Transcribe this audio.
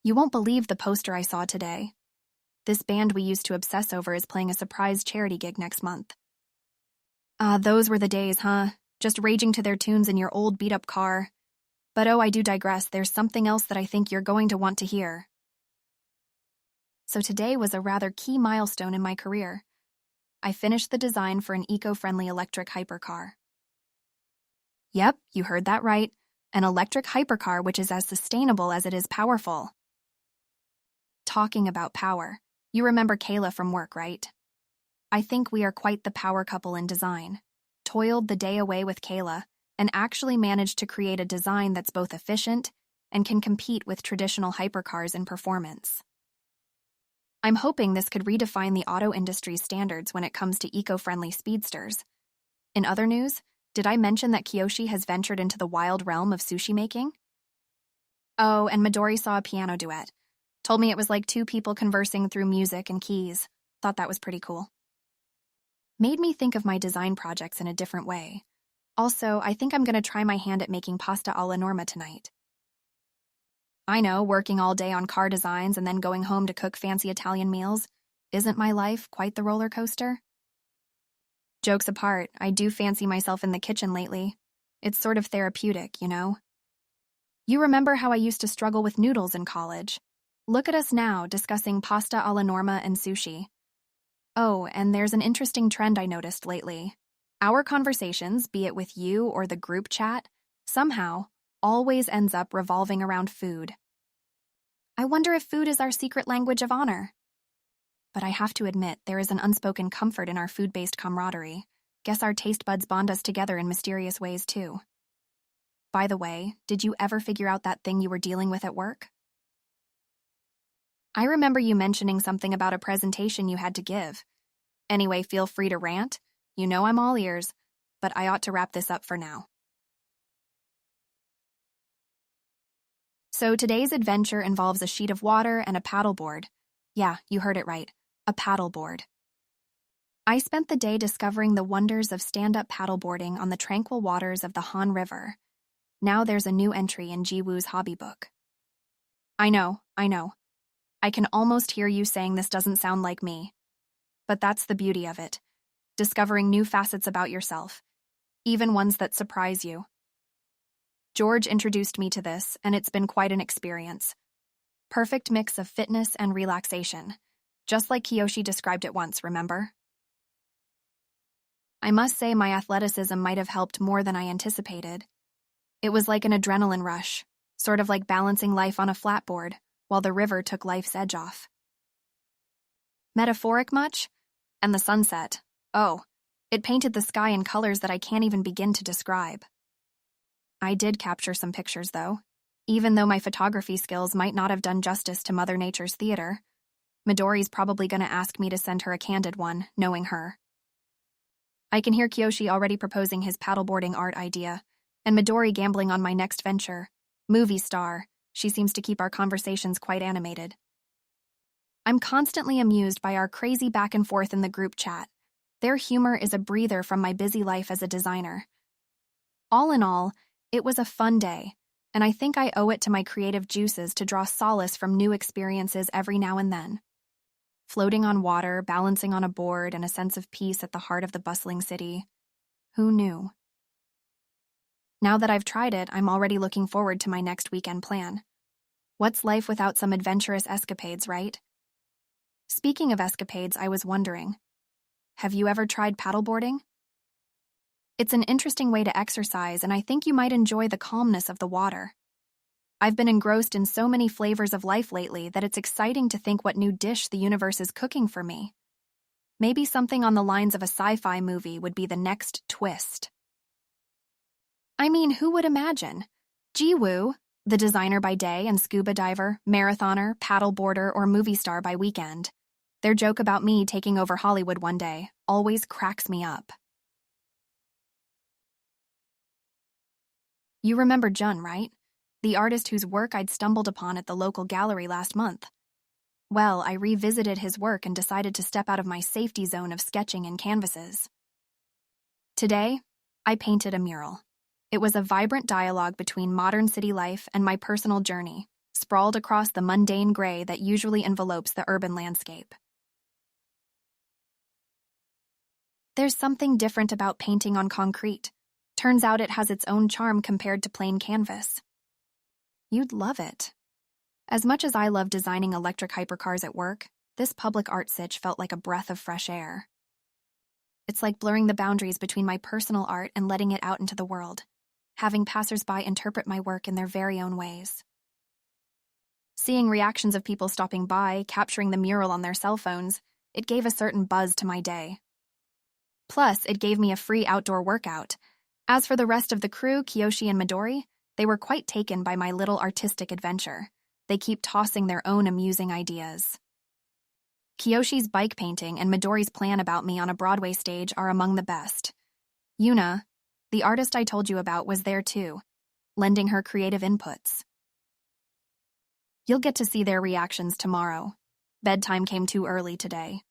You won't believe the poster I saw today. This band we used to obsess over is playing a surprise charity gig next month. Those were the days, huh? Just raging to their tunes in your old beat-up car. But oh, I do digress. There's something else that I think you're going to want to hear. So today was a rather key milestone in my career. I finished the design for an eco-friendly electric hypercar. Yep, you heard that right. An electric hypercar which is as sustainable as it is powerful. Talking about power, you remember Kayla from work, right? I think we are quite the power couple in design. Toiled the day away with Kayla and actually managed to create a design that's both efficient and can compete with traditional hypercars in performance. I'm hoping this could redefine the auto industry's standards when it comes to eco-friendly speedsters. In other news, did I mention that Kiyoshi has ventured into the wild realm of sushi making? Oh, and Midori saw a piano duet. Told me it was like two people conversing through music and keys. Thought that was pretty cool. Made me think of my design projects in a different way. Also, I think I'm going to try my hand at making pasta alla norma tonight. I know, working all day on car designs and then going home to cook fancy Italian meals. Isn't my life quite the roller coaster? Jokes apart, I do fancy myself in the kitchen lately. It's sort of therapeutic, you know? You remember how I used to struggle with noodles in college? Look at us now, discussing pasta alla norma and sushi. Oh, and there's an interesting trend I noticed lately. Our conversations, be it with you or the group chat, somehow always ends up revolving around food. I wonder if food is our secret language of honor. But I have to admit, there is an unspoken comfort in our food-based camaraderie. Guess our taste buds bond us together in mysterious ways, too. By the way, did you ever figure out that thing you were dealing with at work? I remember you mentioning something about a presentation you had to give. Anyway, feel free to rant. You know I'm all ears, but I ought to wrap this up for now. So today's adventure involves a sheet of water and a paddleboard. Yeah, you heard it right, a paddleboard. I spent the day discovering the wonders of stand-up paddleboarding on the tranquil waters of the Han River. Now there's a new entry in Jiwoo's hobby book. I know. I can almost hear you saying this doesn't sound like me. But that's the beauty of it. Discovering new facets about yourself, even ones that surprise you. George introduced me to this, and it's been quite an experience. Perfect mix of fitness and relaxation, just like Kiyoshi described it once, remember? I must say my athleticism might have helped more than I anticipated. It was like an adrenaline rush, sort of like balancing life on a flatboard, while the river took life's edge off. Metaphoric much? And the sunset. Oh, it painted the sky in colors that I can't even begin to describe. I did capture some pictures, though, even though my photography skills might not have done justice to Mother Nature's theater. Midori's probably going to ask me to send her a candid one, knowing her. I can hear Kiyoshi already proposing his paddleboarding art idea, and Midori gambling on my next venture. Movie star. She seems to keep our conversations quite animated. I'm constantly amused by our crazy back and forth in the group chat. Their humor is a breather from my busy life as a designer. All in all, it was a fun day, and I think I owe it to my creative juices to draw solace from new experiences every now and then. Floating on water, balancing on a board, and a sense of peace at the heart of the bustling city. Who knew? Now that I've tried it, I'm already looking forward to my next weekend plan. What's life without some adventurous escapades, right? Speaking of escapades, I was wondering, have you ever tried paddleboarding? It's an interesting way to exercise, and I think you might enjoy the calmness of the water. I've been engrossed in so many flavors of life lately that it's exciting to think what new dish the universe is cooking for me. Maybe something on the lines of a sci-fi movie would be the next twist. I mean, who would imagine? Jiwoo, the designer by day and scuba diver, marathoner, paddleboarder, or movie star by weekend. Their joke about me taking over Hollywood one day always cracks me up. You remember Jun, right? The artist whose work I'd stumbled upon at the local gallery last month. Well, I revisited his work and decided to step out of my safety zone of sketching in canvases. Today, I painted a mural. It was a vibrant dialogue between modern city life and my personal journey, sprawled across the mundane gray that usually envelopes the urban landscape. There's something different about painting on concrete. Turns out it has its own charm compared to plain canvas. You'd love it. As much as I love designing electric hypercars at work, this public art sitch felt like a breath of fresh air. It's like blurring the boundaries between my personal art and letting it out into the world, having passersby interpret my work in their very own ways. Seeing reactions of people stopping by, capturing the mural on their cell phones, it gave a certain buzz to my day. Plus, it gave me a free outdoor workout. As for the rest of the crew, Kiyoshi and Midori, they were quite taken by my little artistic adventure. They keep tossing their own amusing ideas. Kiyoshi's bike painting and Midori's plan about me on a Broadway stage are among the best. Yuna, the artist I told you about, was there too, lending her creative inputs. You'll get to see their reactions tomorrow. Bedtime came too early today.